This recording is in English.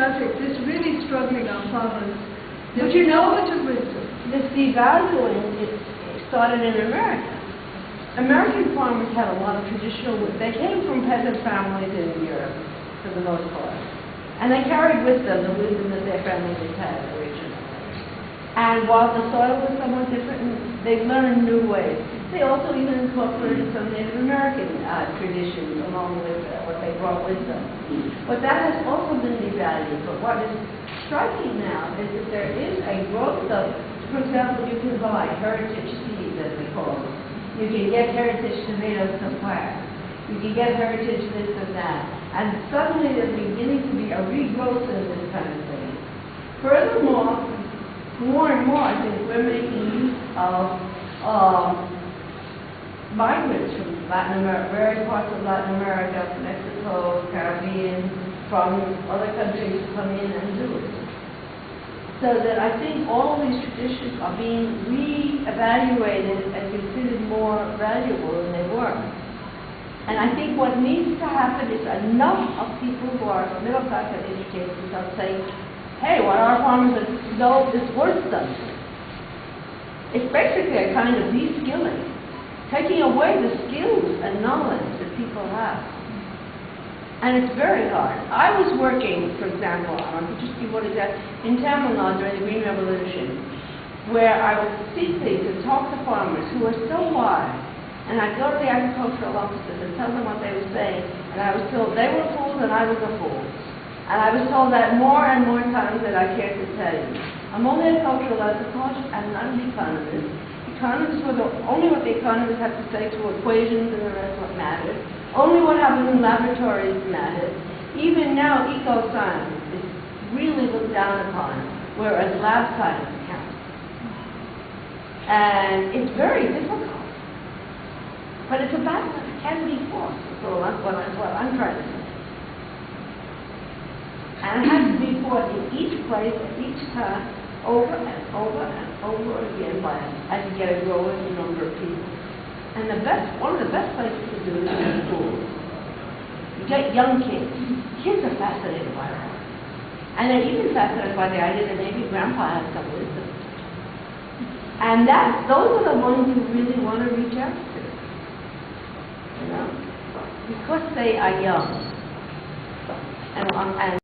traffic, this really struggling our farmers. But you know, wisdom. this devaluing, it started in America. American farmers had a lot of traditional wisdom. They came from peasant families in Europe, for the most part. And they carried with them the wisdom that their families had originally. And while the soil was somewhat different, they learned new ways. They also even incorporated some Native American traditions along with what they brought with them. But that has also been devalued. But what is striking now is that there is a growth of, for example, you can buy heritage seeds, as they call them. You can get heritage tomatoes somewhere. You can get heritage this and that. And suddenly there's beginning to be a regrowth in this kind of thing. Furthermore, more and more, I think we're making use of migrants from Latin America, various parts of Latin America, Mexico, Caribbean, from other countries to come in and do it. So that I think all these traditions are being re-evaluated and considered more valuable than they were. And I think what needs to happen is enough of people who are middle class and educated to start saying, hey, what our farmers know is worth something. It's basically a kind of de-skilling, taking away the skills and knowledge that people have. And it's very hard. I was working, for example, just give one example, in Tamil Nadu during the Green Revolution, where I would see things and talk to farmers who were so wise. And I'd go to the agricultural offices and tell them what they were saying, and I was told they were fools and I was a fool. And I was told that more and more times than I care to tell you. I'm only a cultural anthropologist, I'm not an economist. Economists were only what the economists have to say to equations and the rest what matters. Only what happens in laboratories matters. Even now, eco-science is really looked down upon, whereas lab science counts. And it's very difficult. But it's a battle that can be fought. So that's what I'm trying to say. And it has to be fought in each place at each time, over and over and over again as you get a growing number of people. And one of the best places to do it is in schools. You get young kids. Kids are fascinated by art. And they're even fascinated by the idea that maybe grandpa has some wisdom. And those are the ones you really want to reach out to. You know? Because they are young. And